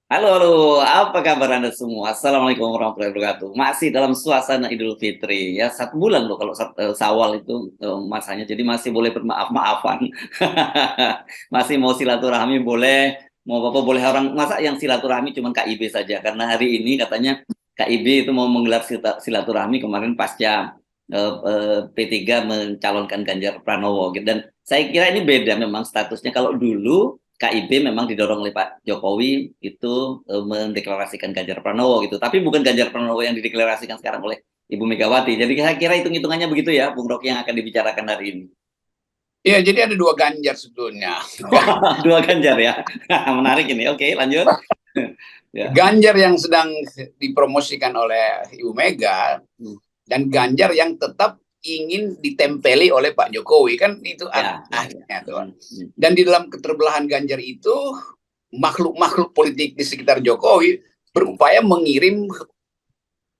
Halo, halo, apa kabar Anda semua? Assalamualaikum warahmatullahi wabarakatuh. Masih dalam suasana Idul Fitri, ya 1 bulan loh kalau Syawal itu masanya, jadi masih boleh bermaaf-maafan. Masih mau silaturahmi boleh, mau apa boleh orang masa yang silaturahmi cuma KIB saja, karena hari ini katanya KIB itu mau menggelar silaturahmi kemarin pasca P3 mencalonkan Ganjar Pranowo gitu. Dan saya kira ini beda memang statusnya. Kalau dulu KIB memang didorong oleh Pak Jokowi itu mendeklarasikan Ganjar Pranowo gitu. Tapi bukan Ganjar Pranowo yang dideklarasikan sekarang oleh Ibu Megawati. Jadi saya kira hitung-hitungannya begitu ya, Bung Rocky yang akan dibicarakan hari ini. Iya, jadi ada dua Ganjar sebetulnya. Dua Ganjar ya. Menarik ini. Oke, lanjut. Ya. Ganjar yang sedang dipromosikan oleh Ibu Mega Hmm. dan Ganjar yang tetap ingin ditempeli oleh Pak Jokowi, kan itu Ya, ya, ya. artinya tuh. Hmm, hmm. Dan di dalam keterbelahan Ganjar itu makhluk-makhluk politik di sekitar Jokowi Hmm. berupaya mengirim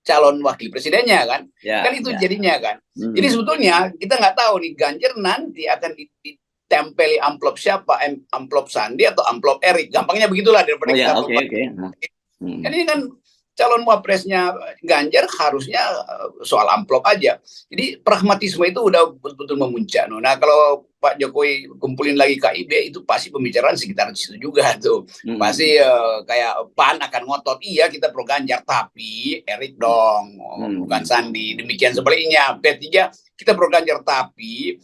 calon wakil presidennya kan. Kan Ya, itu ya. jadinya kan. Jadi Hmm. sebetulnya kita nggak tahu nih Ganjar nanti akan ditempeli amplop siapa, amplop Sandi atau amplop Erik. Gampangnya begitulah daripada Oh ya, kita oke, berbuat. oke. Nah. Hmm. Kan ini kan calon wapresnya Ganjar harusnya soal amplop aja. Jadi pragmatisme itu udah betul-betul memuncak. Nah, kalau Pak Jokowi kumpulin lagi KIB itu pasti pembicaraan sekitar situ juga tuh. Hmm. Pasti kayak PAN akan ngotot, iya kita pro Ganjar, tapi Erik dong, bukan Hmm. Sandi. Demikian sebaliknya, P3 kita pro Ganjar, tapi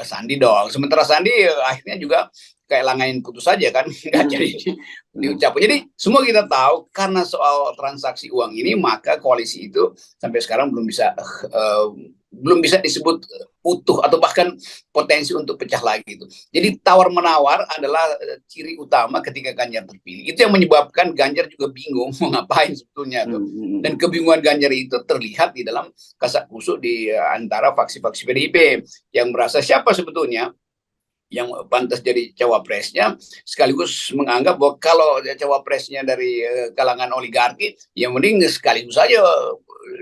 Sandi dong. Sementara Sandi akhirnya juga kayak langain putus saja kan, nggak jadi Hmm. Hmm. diucapkan. Jadi semua kita tahu karena soal transaksi uang ini maka koalisi itu sampai sekarang uh, belum bisa disebut utuh atau bahkan potensi untuk pecah lagi itu. Jadi tawar menawar adalah ciri utama ketika Ganjar terpilih. Itu yang menyebabkan Ganjar juga bingung mau ngapain sebetulnya tuh. Hmm. Dan Hmm. kebingungan Ganjar itu terlihat di dalam kasak kusuk di antara faksi-faksi PDIP yang merasa siapa sebetulnya yang pantas jadi cawapresnya, sekaligus menganggap bahwa kalau cawapresnya dari kalangan oligarki, yang mending sekaligus saja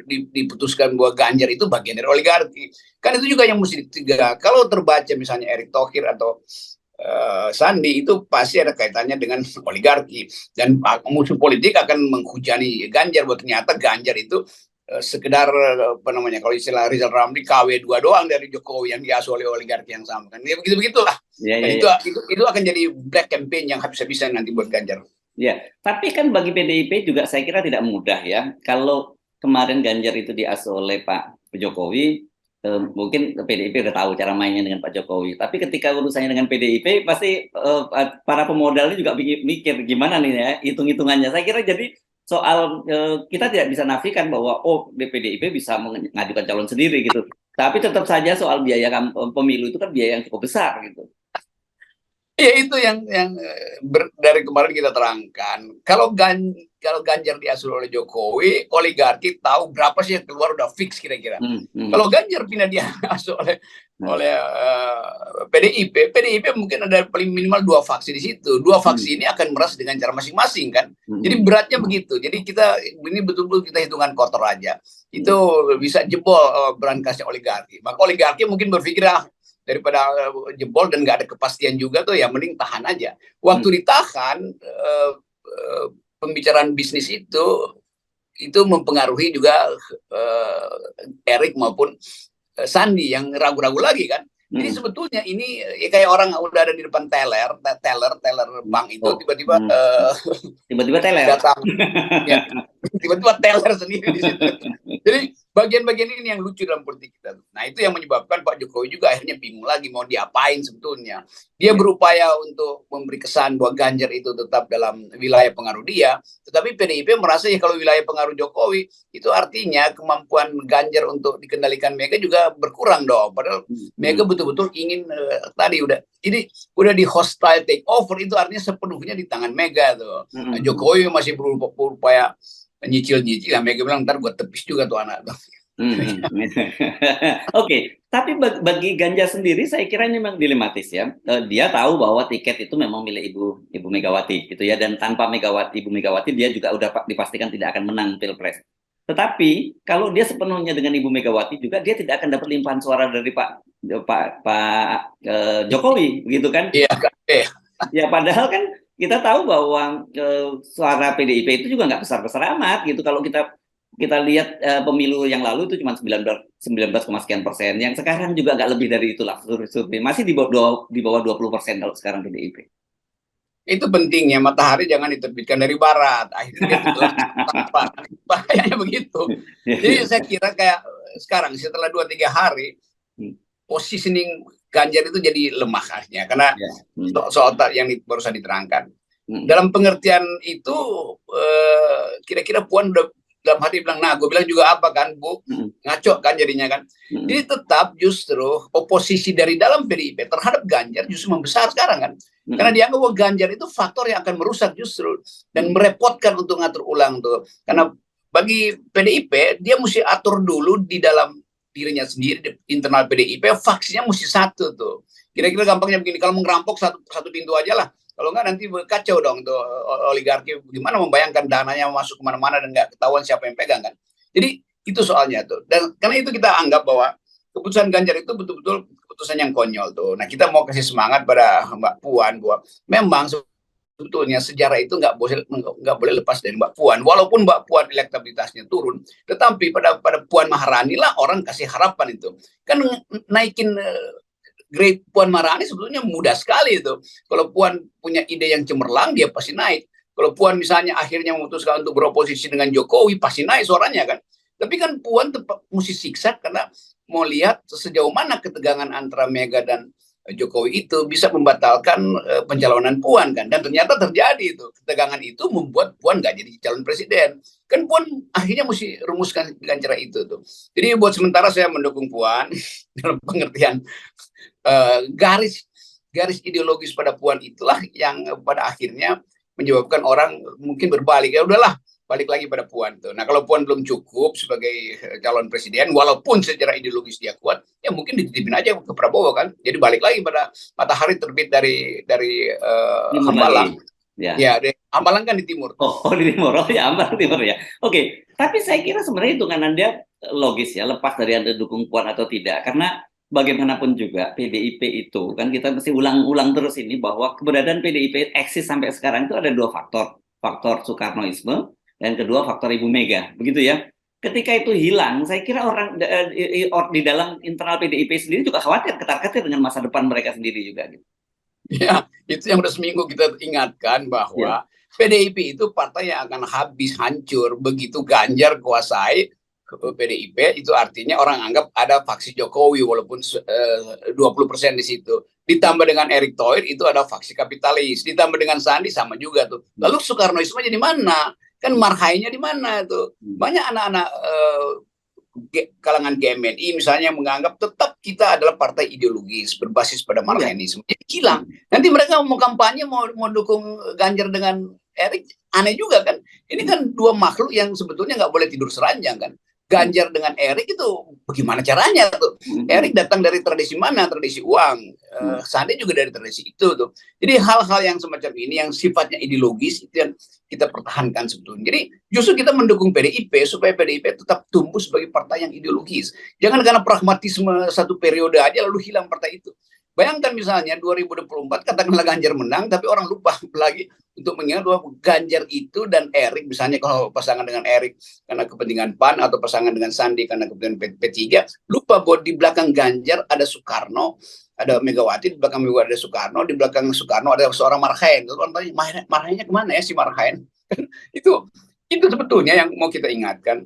diputuskan bahwa Ganjar itu bagian dari oligarki. Kan itu juga yang mesti dicegah. Kalau terbaca misalnya Erick Thohir atau Sandi itu pasti ada kaitannya dengan oligarki, dan musuh politik akan menghujani Ganjar buat ternyata Ganjar itu sekedar apa namanya, kalau istilah Rizal Ramli, KW2 doang dari Jokowi yang diasuh oleh oligarki yang sama kan, ya begitu begitulah. Ya, Dan ya, itu ya. itu akan jadi black campaign yang habis-habisan nanti buat Ganjar. Ya, tapi kan bagi PDIP juga saya kira tidak mudah ya. Kalau kemarin Ganjar itu diasuh oleh Pak Jokowi, mungkin PDIP udah tahu cara mainnya dengan Pak Jokowi. Tapi ketika urusannya dengan PDIP, pasti para pemodalnya juga mikir gimana nih ya hitung-hitungannya. Saya kira jadi soal kita tidak bisa nafikan bahwa oh di PDIP bisa mengajukan calon sendiri gitu. Tapi tetap saja soal biaya pemilu itu kan biaya yang cukup besar gitu. Ya itu yang dari kemarin kita terangkan. Kalau Ganjar diasuh oleh Jokowi, oligarki tahu berapa sih yang keluar udah fix kira-kira. Hmm, hmm. Kalau Ganjar pindah dia asuh oleh Nah, oleh PDIP mungkin ada paling minimal dua faksi di situ. Dua faksi hmm, ini akan meras dengan cara masing-masing kan. Jadi hmm, beratnya begitu. Jadi kita ini betul-betul kita hitungan kotor aja. Itu hmm, bisa jebol berangkasnya oligarki. Maka oligarki mungkin berpikir daripada jebol dan nggak ada kepastian juga tuh ya mending tahan aja. hmm, Waktu ditahan pembicaraan bisnis itu mempengaruhi juga Erik maupun Sandi yang ragu-ragu lagi kan. Jadi hmm. sebetulnya ini kayak orang udah ada di depan teller bank itu Oh, tiba-tiba tiba-tiba teler. datang, ya tiba-tiba teller sendiri di situ. Jadi bagian-bagian ini yang lucu dalam politik kita. Nah itu yang menyebabkan Pak Jokowi juga akhirnya bingung lagi mau diapain sebetulnya. Dia Ya. berupaya untuk memberi kesan bahwa Ganjar itu tetap dalam wilayah pengaruh dia, tetapi PDIP merasa ya kalau wilayah pengaruh Jokowi itu artinya kemampuan Ganjar untuk dikendalikan Mega juga berkurang dong. Padahal Hmm, Mega hmm, betul-betul ingin tadi udah di hostile takeover, itu artinya sepenuhnya di tangan Mega tuh. hmm, Nah, hmm, Jokowi masih berupaya nyicil-nyicil, ya Mega bilang ntar gue tepis juga tuh anak. hmm, hmm. Oke, tapi bagi Ganjar sendiri saya kira ini memang dilematis ya. Dia tahu bahwa tiket itu memang milik Ibu Megawati gitu ya, dan tanpa Ibu Megawati dia juga udah dipastikan tidak akan menang Pilpres. Tetapi kalau dia sepenuhnya dengan Ibu Megawati juga dia tidak akan dapat limpahan suara dari Pak Jokowi begitu kan? Iya kan? Ya padahal kan kita tahu bahwa suara PDIP itu juga nggak besar-besar amat gitu. Kalau kita kita lihat pemilu yang lalu itu cuma 19 sekian persen. Yang sekarang juga nggak lebih dari itulah survei. Masih di bawah 20% kalau sekarang PDIP. Itu pentingnya matahari jangan diterbitkan dari barat. Akhirnya dia tenggelam apa? Bahayanya begitu. Jadi saya kira kayak sekarang setelah 2-3 hari positioning Ganjar itu jadi lemah akhirnya karena soal yang barusan diterangkan. Dalam pengertian itu kira-kira Puan udah dalam hati bilang, nah gue bilang juga apa kan Bu, ngaco kan jadinya kan. Jadi tetap justru oposisi dari dalam PDIP terhadap Ganjar justru membesar sekarang kan. Karena dianggap bahwa Ganjar itu faktor yang akan merusak justru dan merepotkan untuk ngatur ulang tuh. Karena bagi PDIP dia mesti atur dulu di dalam dirinya sendiri, di internal PDIP faksinya mesti satu tuh. Kira-kira gampangnya begini, kalau mengerampok satu pintu aja lah. Kalau nggak nanti kacau dong tuh oligarki, gimana membayangkan dananya masuk kemana-mana dan nggak ketahuan siapa yang pegang kan. Jadi itu soalnya tuh. Dan karena itu kita anggap bahwa keputusan Ganjar itu betul-betul keputusan yang konyol tuh. Nah kita mau kasih semangat pada Mbak Puan bahwa memang sebetulnya sejarah itu nggak boleh lepas dari Mbak Puan. Walaupun Mbak Puan elektabilitasnya turun, tetapi pada Puan Maharani lah orang kasih harapan itu. Kan naikin grade Puan Maharani sebetulnya mudah sekali itu. Kalau Puan punya ide yang cemerlang, dia pasti naik. Kalau Puan misalnya akhirnya memutuskan untuk beroposisi dengan Jokowi, pasti naik suaranya kan. Tapi kan Puan tetap mesti siksa karena mau lihat sejauh mana ketegangan antara Mega dan Jokowi itu bisa membatalkan pencalonan Puan kan. Dan ternyata terjadi itu. Ketegangan itu membuat Puan nggak jadi calon presiden. Kan Puan akhirnya mesti rumuskan dengan cara itu tuh. Jadi buat sementara saya mendukung Puan dalam pengertian garis ideologis pada Puan itulah yang pada akhirnya menyebabkan orang mungkin berbalik, ya udahlah balik lagi pada Puan tuh. Nah kalau Puan belum cukup sebagai calon presiden, walaupun secara ideologis dia kuat, ya mungkin dititipin aja ke Prabowo kan. Jadi balik lagi pada matahari terbit dari Hambalang. Ya, Hambalang kan di timur. Di timur, ya Hambalang timur ya. Oke, tapi saya kira sebenarnya hitungan Anda logis ya, lepas dari Anda dukung Puan atau tidak, karena bagaimanapun juga PDIP itu kan kita mesti ulang-ulang terus ini bahwa keberadaan PDIP eksis sampai sekarang itu ada dua faktor Soekarnoisme dan kedua faktor Ibu Mega, begitu ya. Ketika itu hilang, saya kira orang di dalam internal PDIP sendiri juga khawatir, ketar-ketir dengan masa depan mereka sendiri juga. Gitu. Ya, itu yang udah seminggu kita ingatkan bahwa PDIP itu partai yang akan habis hancur begitu Ganjar kuasai PDIP. Itu artinya orang anggap ada faksi Jokowi walaupun 20% di situ. Ditambah dengan Erick Thohir itu ada faksi kapitalis. Ditambah dengan Sandi sama juga tuh. Lalu Soekarnoisme jadi mana? Kan marhainya di mana tuh? Banyak anak-anak kalangan GMNI misalnya yang menganggap tetap kita adalah partai ideologis berbasis pada marhainisme. Jadi hilang. Nanti mereka mau kampanye mau dukung Ganjar dengan Erick, aneh juga kan. Ini kan dua makhluk yang sebetulnya nggak boleh tidur seranjang kan. Ganjar dengan Erick itu bagaimana caranya tuh? Erick datang dari tradisi mana? Tradisi uang. Sandi juga dari tradisi itu tuh. Jadi hal-hal yang semacam ini yang sifatnya ideologis itu yang kita pertahankan sebetulnya. Jadi justru kita mendukung PDIP supaya PDIP tetap tumbuh sebagai partai yang ideologis. Jangan karena pragmatisme satu periode aja lalu hilang partai itu. Bayangkan misalnya 2024 katakanlah Ganjar menang, tapi orang lupa lagi untuk mengingat bahwa Ganjar itu dan Erick, misalnya kalau pasangan dengan Erick karena kepentingan PAN atau pasangan dengan Sandi karena kepentingan P3, lupa bahwa di belakang Ganjar ada Soekarno, ada Megawati, di belakang Megawati ada Soekarno, di belakang Soekarno ada seorang Marhaen. Orang tanya, Marhaennya kemana ya si Marhaen? itu sebetulnya yang mau kita ingatkan.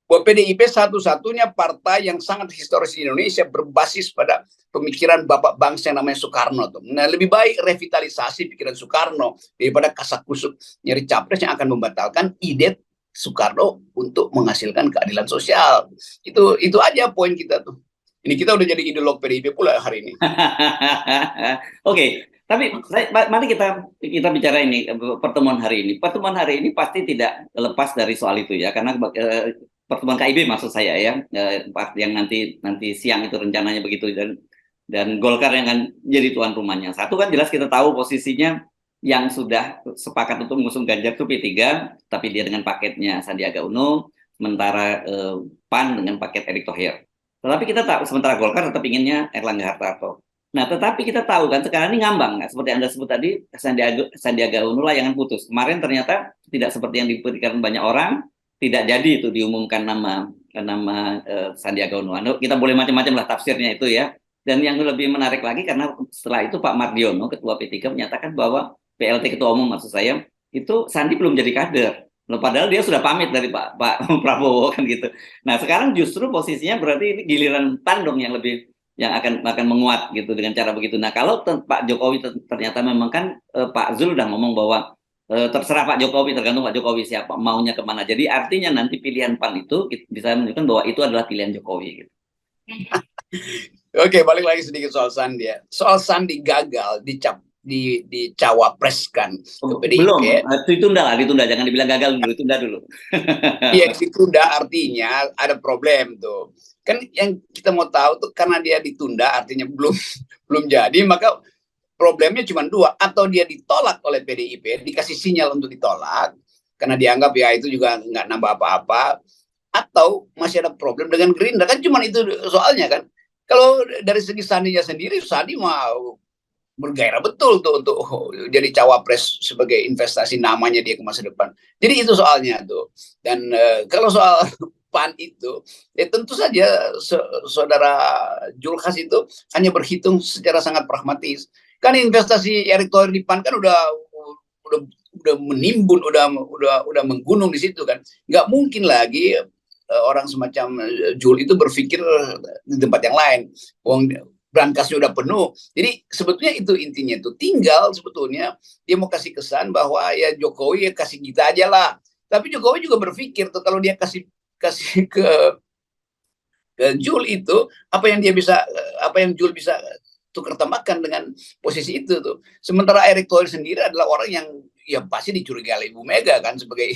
Bahwa PDIP satu-satunya partai yang sangat historis di Indonesia berbasis pada pemikiran bapak bangsa yang namanya Soekarno. Nah, lebih baik revitalisasi pikiran Soekarno daripada kasak-kusuk nyari capres yang akan membatalkan ide Soekarno untuk menghasilkan keadilan sosial. Itu aja poin kita tuh. Ini kita udah jadi ideolog PDIP pula hari ini. Oke. Tapi mari kita bicara ini pertemuan hari ini. Pertemuan hari ini pasti tidak lepas dari soal itu ya, karena pertemuan KIB maksud saya ya, yang nanti siang itu rencananya begitu, dan Golkar yang akan jadi tuan rumahnya. Satu kan jelas kita tahu posisinya yang sudah sepakat untuk mengusung Ganjar itu P3, tapi dia dengan paketnya Sandiaga Uno, sementara PAN dengan paket Erick Thohir. Tetapi kita tahu sementara Golkar tetap inginnya Erlangga Hartarto. Nah, tetapi kita tahu kan sekarang ini ngambang, nggak? Seperti Anda sebut tadi, Sandiaga Uno layangan putus. Kemarin ternyata tidak seperti yang dipikirkan banyak orang, tidak jadi itu diumumkan nama Sandiaga Uno. Kita boleh macam-macam lah tafsirnya itu ya. Dan yang lebih menarik lagi karena setelah itu Pak Mardiono, Ketua P3 menyatakan bahwa PLT Ketua Umum maksud saya, itu Sandi belum jadi kader. Loh, padahal dia sudah pamit dari Pak Prabowo kan gitu. Nah, sekarang justru posisinya berarti ini giliran PAN dong yang akan menguat gitu dengan cara begitu. Nah, kalau Pak Jokowi ternyata memang kan Pak Zul udah ngomong bahwa terserah Pak Jokowi, tergantung Pak Jokowi siapa maunya kemana. Jadi artinya nanti pilihan PAN itu bisa menunjukkan bahwa itu adalah pilihan Jokowi gitu. Oke, balik lagi sedikit soal Sandi ya. Soal Sandi gagal dicawapreskan ke Belum, PDIP. itu ditunda, jangan dibilang gagal dulu, ditunda dulu. Iya, ditunda artinya ada problem tuh. Kan yang kita mau tahu tuh karena dia ditunda artinya belum jadi, maka problemnya cuma dua, atau dia ditolak oleh PDIP, dikasih sinyal untuk ditolak karena dianggap ya itu juga nggak nambah apa-apa, atau masih ada problem dengan Gerindra, kan cuma itu soalnya kan. Kalau dari segi Sandinya sendiri, Sandi mau bergairah betul tuh untuk jadi cawapres sebagai investasi namanya dia ke masa depan. Jadi itu soalnya tuh. Dan kalau soal PAN itu, ya tentu saja saudara Julkas itu hanya berhitung secara sangat pragmatis. Kan investasi Erick Thohir di PAN kan udah menimbun, udah menggunung di situ kan. Nggak mungkin lagi orang semacam Jul itu berpikir di tempat yang lain. Berangkasnya udah penuh. Jadi sebetulnya itu intinya tuh. Tinggal sebetulnya dia mau kasih kesan bahwa ya Jokowi ya kasih kita aja lah. Tapi Jokowi juga berpikir tuh kalau dia kasih ke Jul itu apa yang Jul bisa tukar tambahkan dengan posisi itu tuh. Sementara Erick Thohir sendiri adalah orang yang ya pasti dicurigai Ibu Mega kan sebagai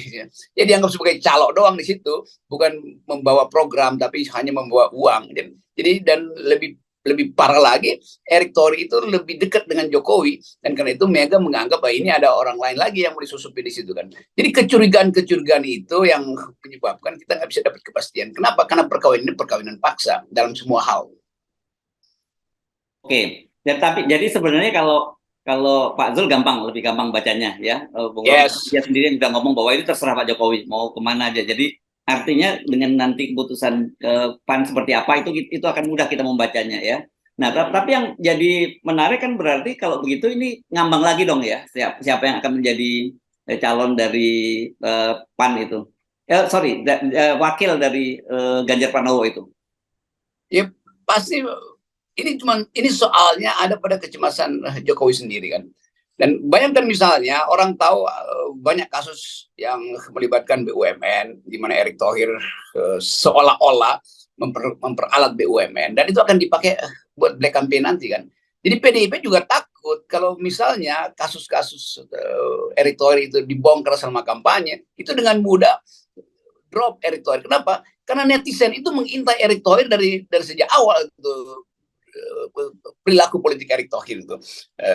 ya dianggap sebagai calok doang di situ, bukan membawa program tapi hanya membawa uang. Jadi dan lebih parah lagi, Erick Thohir itu lebih dekat dengan Jokowi, dan karena itu Mega menganggap bahwa ini ada orang lain lagi yang mau disusupi di situ kan. Jadi kecurigaan itu yang menyebabkan kita nggak bisa dapat kepastian. Kenapa? Karena perkawinan ini perkawinan paksa dalam semua hal. Oke. Tapi jadi sebenarnya kalau Pak Zul lebih gampang bacanya ya. Bung Rom Yes. dia sendiri yang udah ngomong bahwa itu terserah Pak Jokowi mau kemana aja. Jadi artinya dengan nanti keputusan PAN seperti apa itu akan mudah kita membacanya ya. Nah, tapi yang jadi menarik kan berarti kalau begitu ini ngambang lagi dong ya. Siapa yang akan menjadi calon dari PAN itu. Wakil dari Ganjar Pranowo itu. Ya pasti ini soalnya ada pada kecemasan Jokowi sendiri kan. Dan bayangkan misalnya orang tahu banyak kasus yang melibatkan BUMN di mana Erick Thohir seolah-olah memperalat BUMN, dan itu akan dipakai buat black campaign nanti kan. Jadi PDIP juga takut kalau misalnya kasus-kasus Erick Thohir itu dibongkar selama kampanye, itu dengan mudah drop Erick Thohir. Kenapa? Karena netizen itu mengintai Erick Thohir dari sejak awal itu. Perilaku politik Erick Thohir itu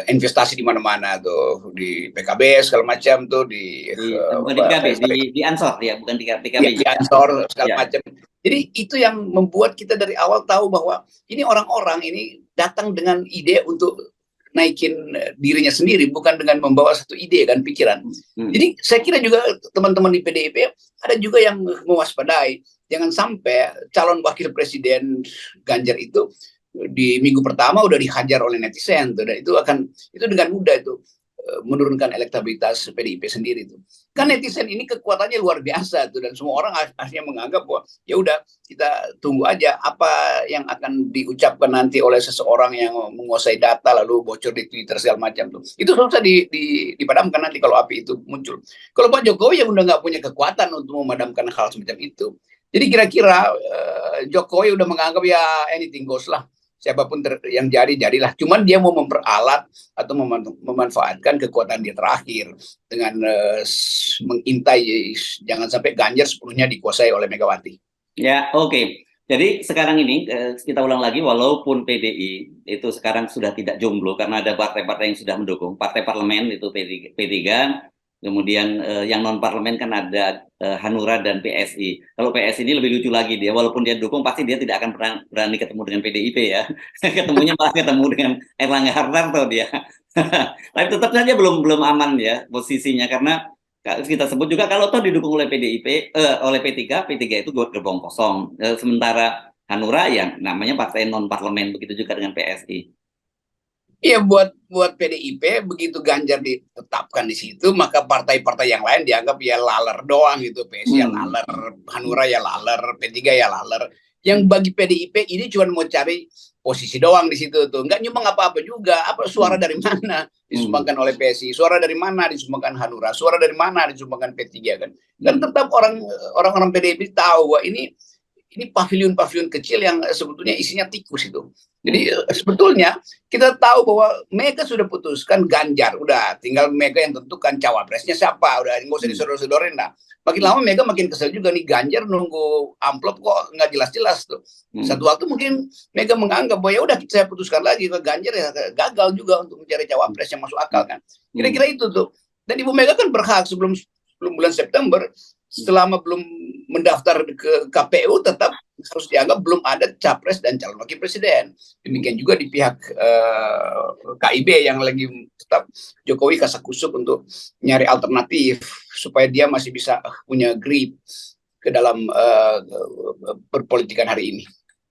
investasi di mana-mana tuh, di PKB segala macam tuh, bukan di PKB, di Ansor ya, bukan di PKB ya, di Ansor segala macam. Jadi itu yang membuat kita dari awal tahu bahwa ini orang-orang ini datang dengan ide untuk naikin dirinya sendiri, bukan dengan membawa satu ide dan pikiran. Jadi saya kira juga teman-teman di PDIP ada juga yang mewaspadai, jangan sampai calon wakil presiden Ganjar itu di minggu pertama udah dihajar oleh netizen tuh, dan itu dengan mudah itu menurunkan elektabilitas PDIP sendiri tuh. Kan netizen ini kekuatannya luar biasa tuh, dan semua orang akhirnya menganggap bahwa ya udah kita tunggu aja apa yang akan diucapkan nanti oleh seseorang yang menguasai data lalu bocor di Twitter segala macam tuh. Itu susah dipadamkan nanti kalau api itu muncul. Kalau Pak Jokowi yang udah nggak punya kekuatan untuk memadamkan hal semacam itu. Jadi kira-kira Jokowi udah menganggap ya anything goes lah. Siapapun yang jadilah. Cuman dia mau memperalat atau memanfaatkan kekuatan dia terakhir dengan mengintai jangan sampai Ganjar sepenuhnya dikuasai oleh Megawati. Ya, oke. Jadi sekarang ini kita ulang lagi, walaupun PDI itu sekarang sudah tidak jomblo karena ada partai-partai yang sudah mendukung, partai parlemen itu P3, Kemudian yang non parlemen kan ada Hanura dan PSI. Kalau PSI ini lebih lucu lagi, dia walaupun dia dukung pasti dia tidak akan berani ketemu dengan PDIP ya. Ketemunya malah ketemu dengan Erlangga Hartarto dia. Tapi tetap saja belum belum aman ya posisinya, karena kita sebut juga kalau toh didukung oleh PDIP, oleh P3, P3 itu gerbong kosong. Sementara Hanura yang namanya partai non parlemen, begitu juga dengan PSI. Iya, buat PDIP begitu Ganjar ditetapkan di situ, maka partai-partai yang lain dianggap ya laler doang gitu. PSI ya laler, Hanura ya laler, P3 ya laler. Yang bagi PDIP ini cuma mau cari posisi doang di situ tuh, nggak nyumbang apa-apa juga. Apa suara dari mana disumbangkan oleh PSI, suara dari mana disumbangkan Hanura, suara dari mana disumbangkan P3 kan? Dan tetap orang-orang PDIP tahu bahwa ini pavilion-pavilion kecil yang sebetulnya isinya tikus itu. Jadi sebetulnya kita tahu bahwa Mega sudah putuskan Ganjar, udah tinggal Mega yang tentukan cawapresnya siapa, udah nggak usah disodor-sodorin lah. Makin lama Mega makin kesel juga nih, Ganjar nunggu amplop kok nggak jelas-jelas tuh. Satu waktu mungkin Mega menganggap bahwa ya udah saya putuskan lagi ke Ganjar, ya gagal juga untuk mencari cawapres yang masuk akal kan. Kira-kira itu tuh. Dan Ibu Mega kan berhak sebelum bulan September, selama belum mendaftar ke KPU tetap harus dianggap belum ada capres dan calon wakil presiden. Demikian juga di pihak KIB yang lagi tetap Jokowi kasakusuk untuk nyari alternatif supaya dia masih bisa punya grip ke dalam perpolitikan hari ini.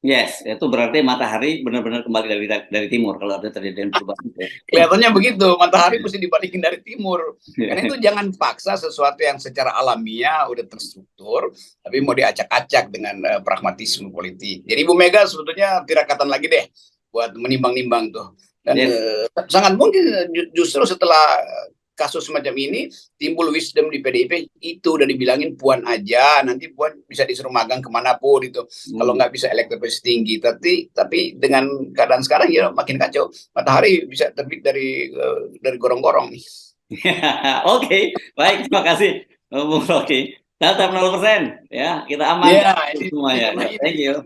Yes, itu berarti matahari benar-benar kembali dari timur kalau ada terjadi perubahan. Kelihatannya begitu, matahari mesti dibalikin dari timur. Karena itu jangan paksa sesuatu yang secara alamiah udah terstruktur, tapi mau diacak-acak dengan pragmatisme politik. Jadi Ibu Mega sebetulnya tirakatan lagi deh buat menimbang-nimbang tuh. Dan sangat mungkin justru setelah kasus semacam ini timbul wisdom di PDIP, itu udah dibilangin Puan aja, nanti Puan bisa disuruh magang kemanapun itu, kalau nggak bisa elektabilitas tinggi. Tapi dengan keadaan sekarang ya makin kacau, matahari bisa terbit dari gorong-gorong nih. Oke, baik, terima kasih Bung Rocky. Tetap 0%, ya, kita aman Ya, semua ya. karena Thank you.